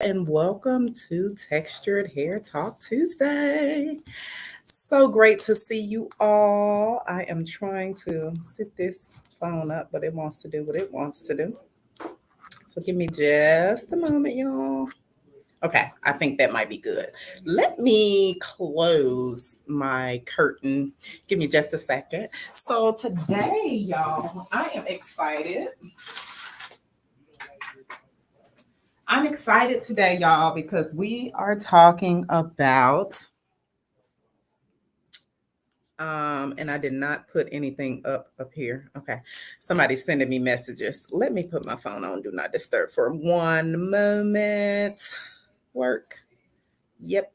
and welcome to Textured Hair Talk Tuesday. So great to see you all. I am trying to sit this phone up, but it wants to do what it wants to do. So give me just a moment, y'all. Okay, I think that might be good. Let me close my curtain. Give me just a second. So today, y'all, I am excited. I'm excited today, y'all, because we are talking about and I did not put anything up here. Okay. Somebody's sending me messages. Let me put my phone on do not disturb for one moment. Work. Yep.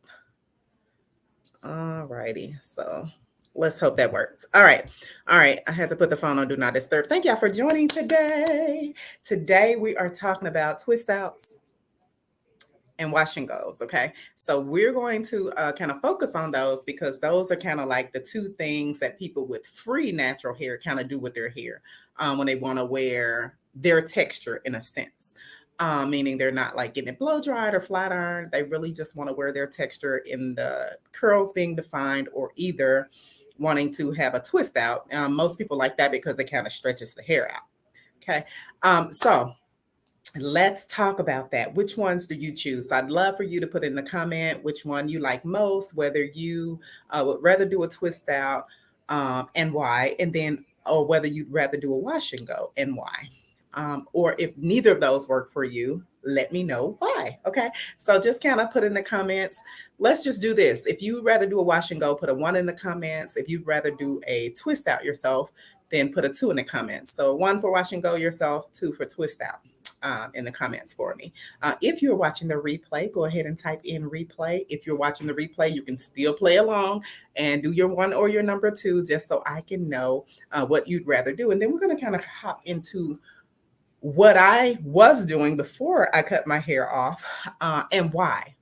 All righty. So let's hope that works. All right. All right. I had to put the phone on do not disturb. Thank y'all for joining today. Today we are talking about twist outs and wash and goes. Okay. So we're going to kind of focus on those because those are kind of like the two things that people with free natural hair kind of do with their hair when they want to wear their texture in a sense. Meaning they're not like getting it blow dried or flat ironed. They really just want to wear their texture in the curls being defined or either wanting to have a twist out. Most people like that because it kind of stretches the hair out. Okay. So let's talk about that. Which ones do you choose? I'd love for you to put in the comment which one you like most, whether you would rather do a twist out and why, and then or whether you'd rather do a wash and go and why. Or if neither of those work for you, let me know why. Okay. So just kind of put in the comments. Let's just do this. If you'd rather do a wash and go, put a one in the comments. If you'd rather do a twist out yourself, then put a two in the comments. So one for wash and go yourself, two for twist out in the comments for me. If you're watching the replay, go ahead and type in replay. If you're watching the replay, you can still play along and do your one or your number two just so I can know what you'd rather do. And then we're going to kind of hop into what I was doing before I cut my hair off and why.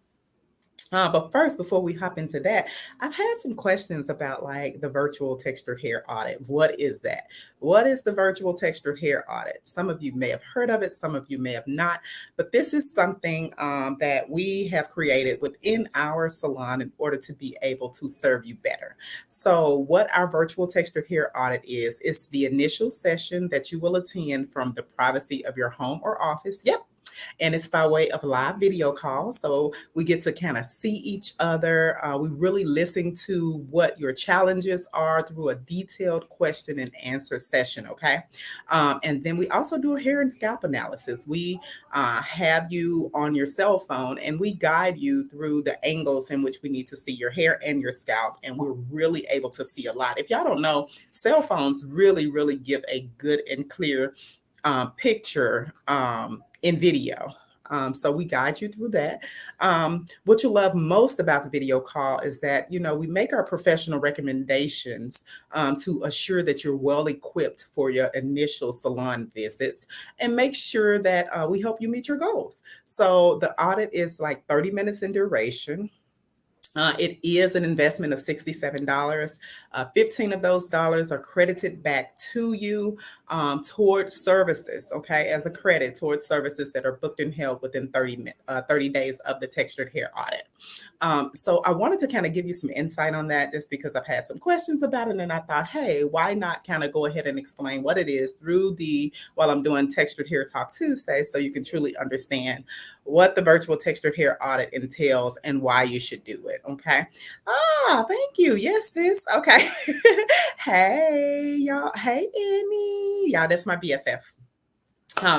But first, before we hop into that, I've had some questions about like the virtual textured hair audit. What is that? What is the virtual textured hair audit? Some of you may have heard of it, some of you may have not, but this is something that we have created within our salon in order to be able to serve you better. So, what our virtual textured hair audit is the initial session that you will attend from the privacy of your home or office. Yep, and it's by way of live video call. So we get to kind of see each other. We really listen to what your challenges are through a detailed question and answer session. Okay. And then we also do a hair and scalp analysis. We have you on your cell phone and we guide you through the angles in which we need to see your hair and your scalp. And we're really able to see a lot. If y'all don't know, cell phones really give a good and clear picture in video. So we guide you through that. What you love most about the video call is that, you know, we make our professional recommendations to assure that you're well equipped for your initial salon visits and make sure that we help you meet your goals. So the audit is like 30 minutes in duration. It is an investment of $67. 15 of those dollars are credited back to you towards services, okay, as a credit towards services that are booked and held within 30 days of the textured hair audit. So I wanted to kind of give you some insight on that just because I've had some questions about it. And I thought, hey, why not kind of go ahead and explain what it is while I'm doing Textured Hair Talk Tuesday so you can truly understand what the virtual textured hair audit entails and why you should do it. Okay. Thank you. Yes, sis. Okay. Hey, y'all. Hey, Annie. Y'all, that's my BFF.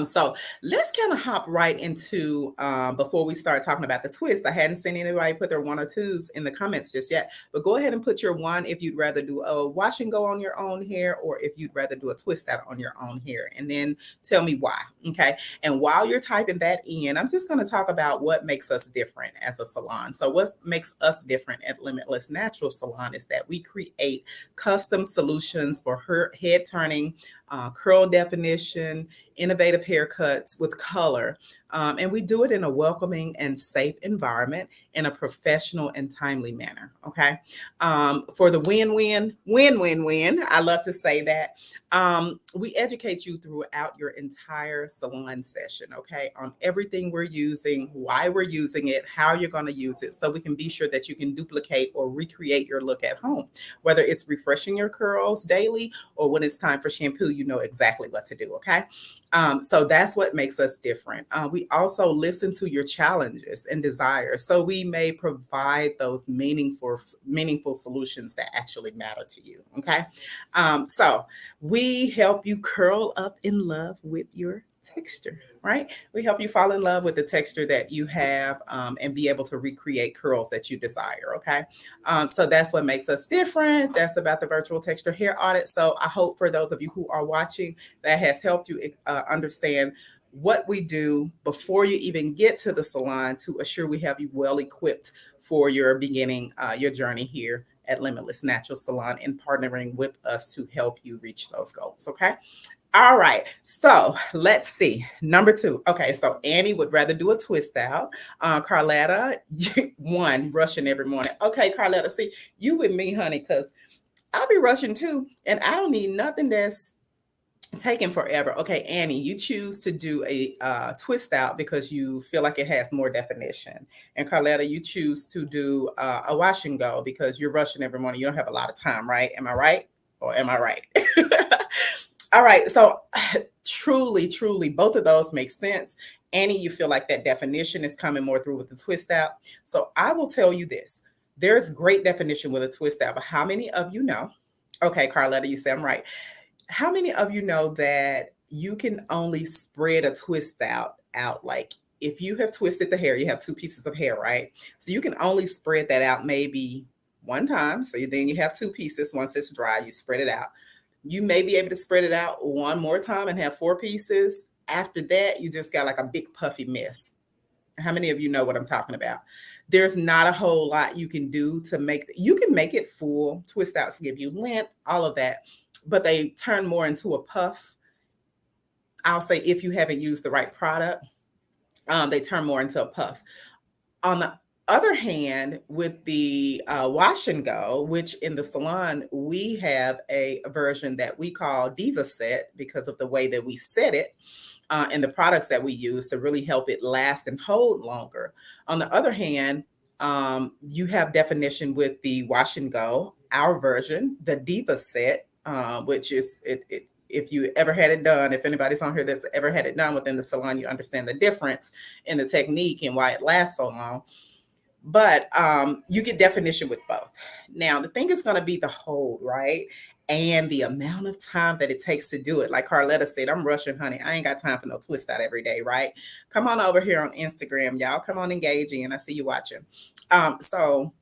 So let's kind of hop right into before we start talking about the twist. I hadn't seen anybody put their one or twos in the comments just yet, but go ahead and put your one if you'd rather do a wash and go on your own hair or if you'd rather do a twist out on your own hair, and then tell me why. Okay. And while you're typing that in, I'm just going to talk about what makes us different as a salon. So, what makes us different at Limitless Natural Salon is that we create custom solutions for her head turning curl definition, innovative haircuts with color. And we do it in a welcoming and safe environment in a professional and timely manner. Okay. For the win, I love to say that we educate you throughout your entire salon session, okay, on everything we're using, why we're using it, how you're going to use it, so we can be sure that you can duplicate or recreate your look at home. Whether it's refreshing your curls daily or when it's time for shampoo, you know exactly what to do, okay? So that's what makes us different. We also listen to your challenges and desires, so we may provide those meaningful solutions that actually matter to you, okay? So we help you curl up in love with your texture, right? We help you fall in love with the texture that you have and be able to recreate curls that you desire, okay? So that's what makes us different. That's about the virtual texture hair audit. So I hope for those of you who are watching, that has helped you understand what we do before you even get to the salon to assure we have you well equipped for your beginning, your journey here at Limitless Natural Salon and partnering with us to help you reach those goals. Okay. All right. So let's see. Number 2. Okay. So Annie would rather do a twist out. Carletta, one, rushing every morning. Okay, Carletta, see, you with me, honey, because I'll be rushing too. And I don't need nothing that's taking forever. Okay, Annie, you choose to do a twist out because you feel like it has more definition. And Carletta, you choose to do a wash and go because you're rushing every morning. You don't have a lot of time, right? Am I right? Or am I right? All right. So truly, both of those make sense. Annie, you feel like that definition is coming more through with the twist out. So I will tell you this. There's great definition with a twist out, but how many of you know? Okay, Carletta, you say I'm right. How many of you know that you can only spread a twist out like if you have twisted the hair, you have 2 pieces of hair, right? So you can only spread that out maybe one time. So then you have 2 pieces. Once it's dry, you spread it out. You may be able to spread it out one more time and have 4 pieces. After that, you just got like a big puffy mess. How many of you know what I'm talking about? There's not a whole lot you can do to make you can make it full. Twist outs give you length, all of that, but they turn more into a puff. I'll say if you haven't used the right product, they turn more into a puff. On the other hand, with the wash and go, which in the salon we have a version that we call Diva Set because of the way that we set it and the products that we use to really help it last and hold longer. On the other hand, you have definition with the wash and go, our version, the Diva Set, which is it. If you ever had it done, if anybody's on here that's ever had it done within the salon, you understand the difference in the technique and why it lasts so long. But you get definition with both. Now, the thing is going to be the hold, right? And the amount of time that it takes to do it. Like Carletta said, I'm rushing, honey. I ain't got time for no twist out every day, right? Come on over here on Instagram, y'all. Come on, engaging. And I see you watching. So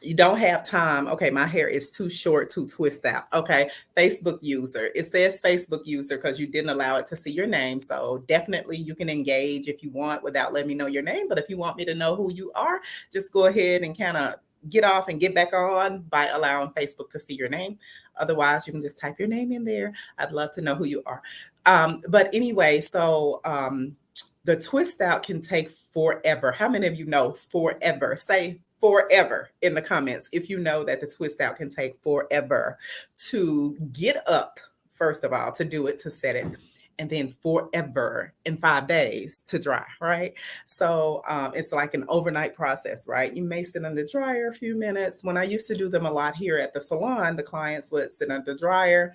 you don't have time. Okay, my hair is too short to twist out. Okay, Facebook user. It says Facebook user because you didn't allow it to see your name. So definitely you can engage if you want without letting me know your name. But if you want me to know who you are, just go ahead and kind of get off and get back on by allowing Facebook to see your name. Otherwise, you can just type your name in there. I'd love to know who you are. But anyway, so the twist out can take forever. How many of you know forever? Say forever in the comments if you know that the twist out can take forever to get up, first of all, to do it, to set it, and then forever in 5 days to dry, right? So it's like an overnight process, right? You may sit in the dryer a few minutes. When I used to do them a lot here at the salon, the clients would sit under the dryer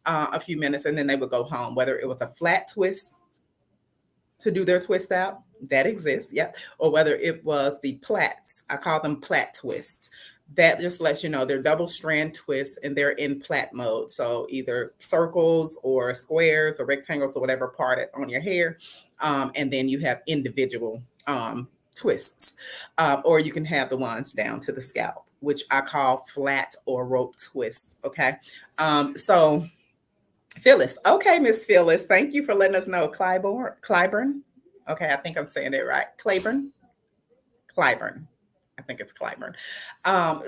a few minutes and then they would go home, whether it was a flat twist to do their twist out, that exists, yeah, or whether it was the plaits. I call them plait twists. That just lets you know they're double strand twists and they're in plait mode. So either circles or squares or rectangles or whatever part on your hair. And then you have individual twists. Or you can have the ones down to the scalp, which I call flat or rope twists. Okay. So Phyllis. Okay, Miss Phyllis. Thank you for letting us know. Clyburn. Okay, I think I'm saying it right. Clyburn. I think it's Clyburn.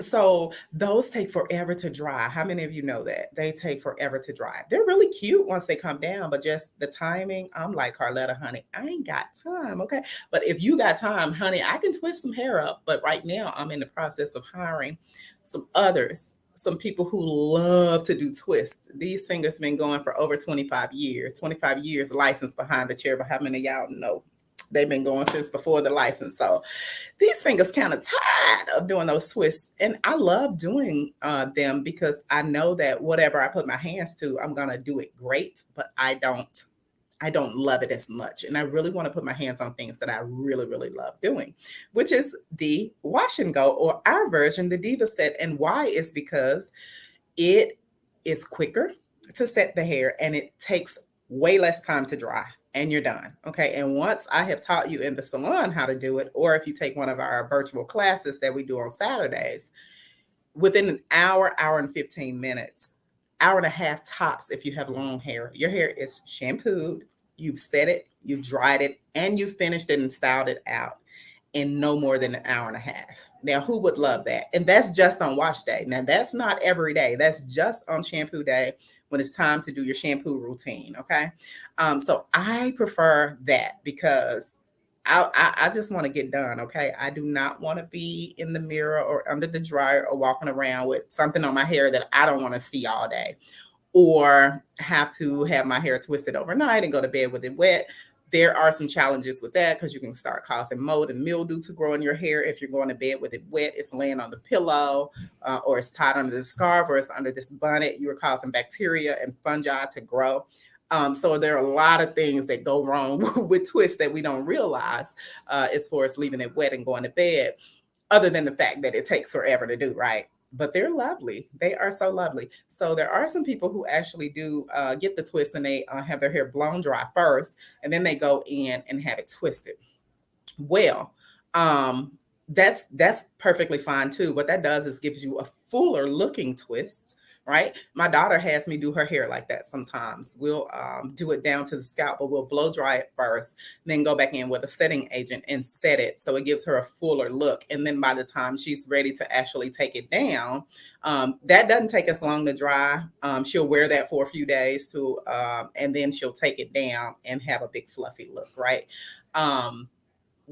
So those take forever to dry. How many of you know that? They take forever to dry. They're really cute once they come down, but just the timing, I'm like, Carletta, honey, I ain't got time. Okay. But if you got time, honey, I can twist some hair up. But right now, I'm in the process of hiring some others. Some people who love to do twists. These fingers been going for over 25 years. 25 years license behind the chair. But how many of y'all know they've been going since before the license? So these fingers kind of tired of doing those twists, and I love doing them because I know that whatever I put my hands to, I'm gonna do it great. But I don't love it as much, and I really want to put my hands on things that I really really love doing, which is the wash and go, or our version, the Diva set. And why is because it is quicker to set the hair and it takes way less time to dry, and you're done. Okay. And once I have taught you in the salon how to do it, or if you take one of our virtual classes that we do on Saturdays, within an hour, hour and 15 minutes, hour and a half tops, if you have long hair, your hair is shampooed, you've set it, you've dried it, and you've finished it and styled it out in no more than an hour and a half. Now, who would love that? And that's just on wash day. Now, that's not every day. That's just on shampoo day when it's time to do your shampoo routine. Okay. So I prefer that because I just want to get done. Okay. I do not want to be in the mirror or under the dryer or walking around with something on my hair that I don't want to see all day, or have to have my hair twisted overnight and go to bed with it wet. There are some challenges with that because you can start causing mold and mildew to grow in your hair if you're going to bed with it wet. It's laying on the pillow, or it's tied under the scarf, or it's under this bonnet. You are causing bacteria and fungi to grow. So there are a lot of things that go wrong with twists that we don't realize as far as leaving it wet and going to bed, other than the fact that it takes forever to do, right? But they're lovely. They are so lovely. So there are some people who actually do get the twist, and they have their hair blown dry first, and then they go in and have it twisted. Well, um, that's perfectly fine too. What that does is gives you a fuller looking twist, right? My daughter has me do her hair like that sometimes. We'll do it down to the scalp, but we'll blow dry it first, then go back in with a setting agent and set it so it gives her a fuller look. And then by the time she's ready to actually take it down, that doesn't take us long to dry. She'll wear that for a few days to, and then she'll take it down and have a big fluffy look, right? Um,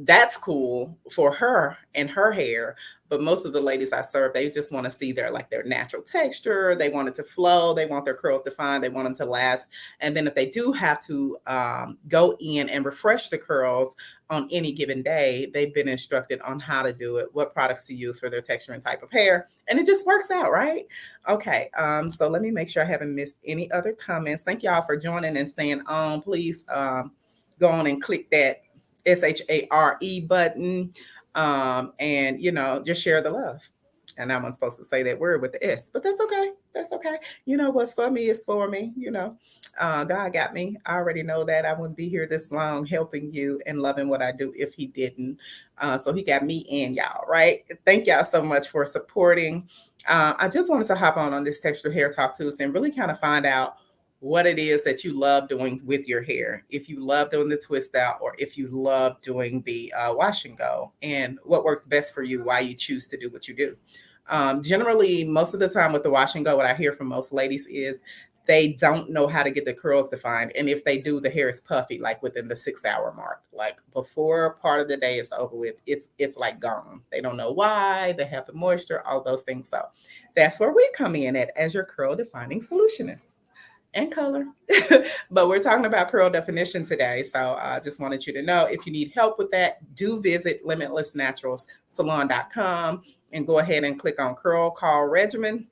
that's cool for her and her hair. But most of the ladies I serve, they just want to see their natural texture. They want it to flow. They want their curls defined. They want them to last. And then if they do have to go in and refresh the curls on any given day, they've been instructed on how to do it, what products to use for their texture and type of hair. And it just works out, right? Okay. So let me make sure I haven't missed any other comments. Thank y'all for joining and staying on. Please go on and click that SHARE button, and just share the love. And I'm not supposed to say that word with the S, but that's okay. That's okay. What's for me is for me. God got me. I already know that. I wouldn't be here this long helping you and loving what I do if He didn't. So He got me and y'all, right? Thank y'all so much for supporting. I just wanted to hop on this Texture Hair Talk Tuesday and really kind of find out what it is that you love doing with your hair. If you love doing the twist out, or if you love doing the wash and go, and what works best for you, why you choose to do what you do. Generally, most of the time with the wash and go, what I hear from most ladies is they don't know how to get the curls defined. And if they do, the hair is puffy, like within the 6 hour mark. Like before part of the day is over with, it's like gone. They don't know why, they have the moisture, all those things. So that's where we come in at as your curl defining solutionist and color. But we're talking about curl definition today. So I just wanted you to know, if you need help with that, do visit limitlessnaturalsalon.com and go ahead and click on curl call regimen.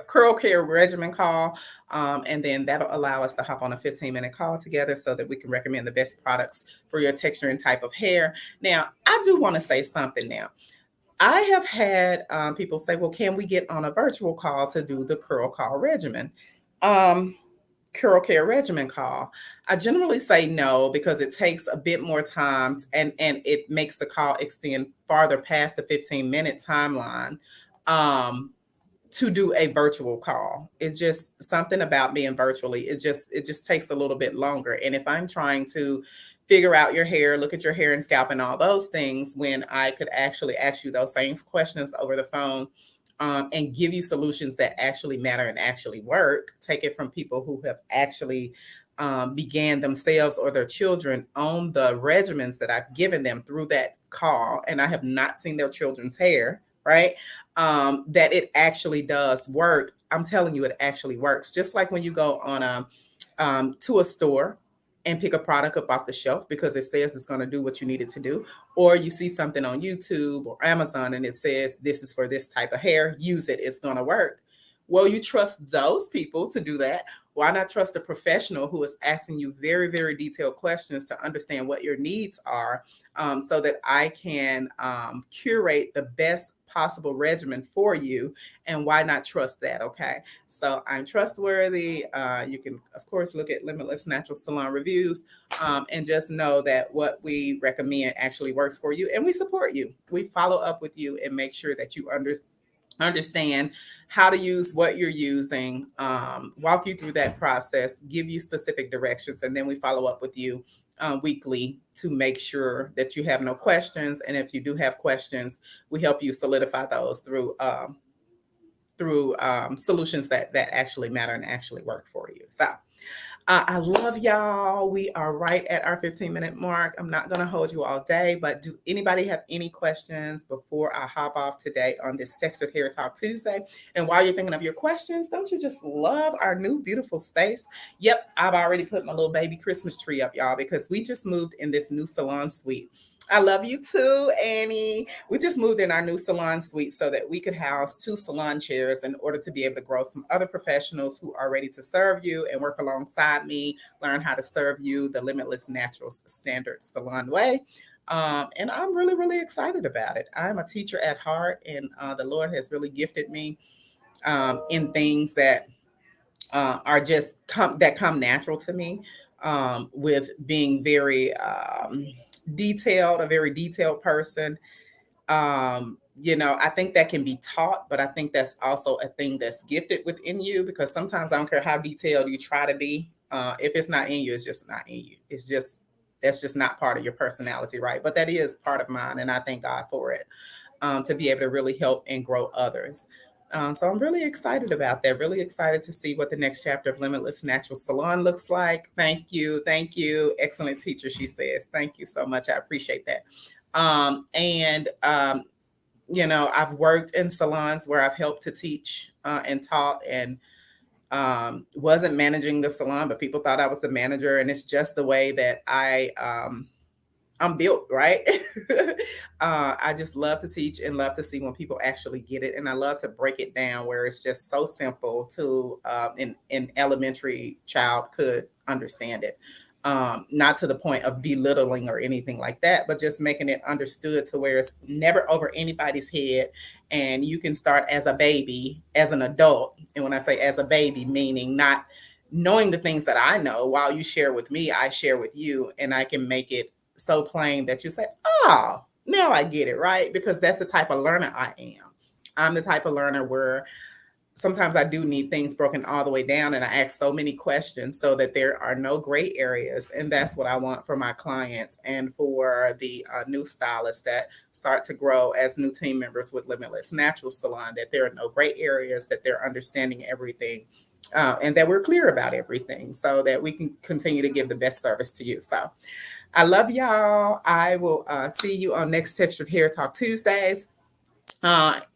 Curl care regimen call, and then that'll allow us to hop on a 15-minute call together so that we can recommend the best products for your texture and type of hair. Now, I do want to say something now. I have had people say, well, can we get on a virtual call to do the curl call regimen? Curl care regimen call. I generally say no because it takes a bit more time, and it makes the call extend farther past the 15-minute timeline. To do a virtual call. It's just something about being virtually. It just takes a little bit longer. And if I'm trying to figure out your hair, look at your hair and scalp and all those things, when I could actually ask you those same questions over the phone, and give you solutions that actually matter and actually work. Take it from people who have actually began themselves or their children on the regimens that I've given them through that call, and I have not seen their children's hair, right? That it actually does work. I'm telling you, it actually works. Just like when you go on a to a store and pick a product up off the shelf because it says it's going to do what you need it to do, or you see something on YouTube or Amazon and it says this is for this type of hair, use it, it's going to work. Well, you trust those people to do that. Why not trust a professional who is asking you very, very detailed questions to understand what your needs are, so that I can curate the best possible regimen for you? And why not trust that? Okay. So I'm trustworthy. You can, of course, look at Limitless Natural Salon reviews, and just know that what we recommend actually works for you. And we support you. We follow up with you and make sure that you understand how to use what you're using, walk you through that process, give you specific directions, and then we follow up with you weekly to make sure that you have no questions. And if you do have questions, we help you solidify those through solutions that actually matter and actually work for you. So I love y'all. We are right at our 15-minute mark. I'm not going to hold you all day, but do anybody have any questions before I hop off today on this Textured Hair Talk Tuesday? And while you're thinking of your questions, don't you just love our new beautiful space? Yep, I've already put my little baby Christmas tree up, y'all, because we just moved in this new salon suite. I love you too, Annie. We just moved in our new salon suite so that we could house 2 salon chairs in order to be able to grow some other professionals who are ready to serve you and work alongside me, learn how to serve you the Limitless Naturals Standard Salon way. And I'm really, really excited about it. I'm a teacher at heart, and the Lord has really gifted me in things that are just come natural to me, with being very detailed, a very detailed person. I think that can be taught, but I think that's also a thing that's gifted within you, because sometimes I don't care how detailed you try to be. If it's not in you, it's just not in you. It's just, that's just not part of your personality, right? But that is part of mine, and I thank God for it, to be able to really help and grow others. So I'm really excited about that. Really excited to see what the next chapter of Limitless Natural Salon looks like. Thank you. Thank you. Excellent teacher, she says. Thank you so much. I appreciate that. And I've worked in salons where I've helped to teach and taught, and wasn't managing the salon, but people thought I was the manager. And it's just the way that I'm built, right? I just love to teach and love to see when people actually get it. And I love to break it down where it's just so simple to an elementary child could understand it. Not to the point of belittling or anything like that, but just making it understood to where it's never over anybody's head. And you can start as a baby, as an adult. And when I say as a baby, meaning not knowing the things that I know, while you share with me, I share with you, and I can make it so plain that you say, oh, now I get it, right? Because that's the type of learner I am. I'm the type of learner where sometimes I do need things broken all the way down, and I ask so many questions so that there are no gray areas. And that's what I want for my clients and for the new stylists that start to grow as new team members with Limitless Natural Salon, that there are no gray areas, that they're understanding everything, and that we're clear about everything so that we can continue to give the best service to you. So I love y'all. I will see you on next Textured Hair Talk Tuesdays.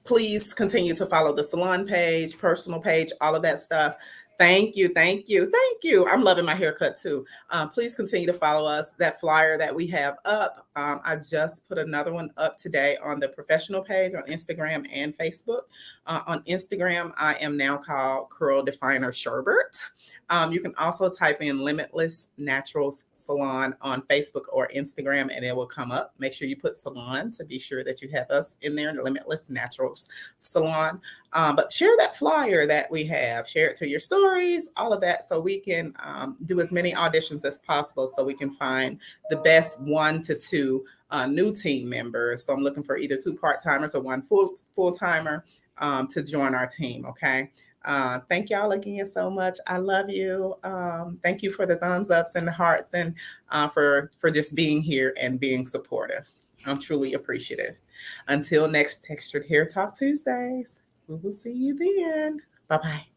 Please continue to follow the salon page, personal page, all of that stuff. Thank you, thank you, thank you. I'm loving my haircut too. Please continue to follow us. That flyer that we have up, I just put another one up today on the professional page on Instagram and Facebook. On Instagram, I am now called Curl Definer Sherbert. You can also type in Limitless Naturals Salon on Facebook or Instagram, and it will come up. Make sure you put salon to be sure that you have us in there, Limitless Naturals Salon. But share that flyer that we have. Share it to your stories, all of that, so we can do as many auditions as possible so we can find the best 1 to 2 new team members. So I'm looking for either 2 part-timers or 1 full-timer to join our team, okay? Thank y'all again so much. I love you. Thank you for the thumbs ups and the hearts, and for just being here and being supportive. I'm truly appreciative. Until next Textured Hair Talk Tuesdays, we will see you then. Bye bye.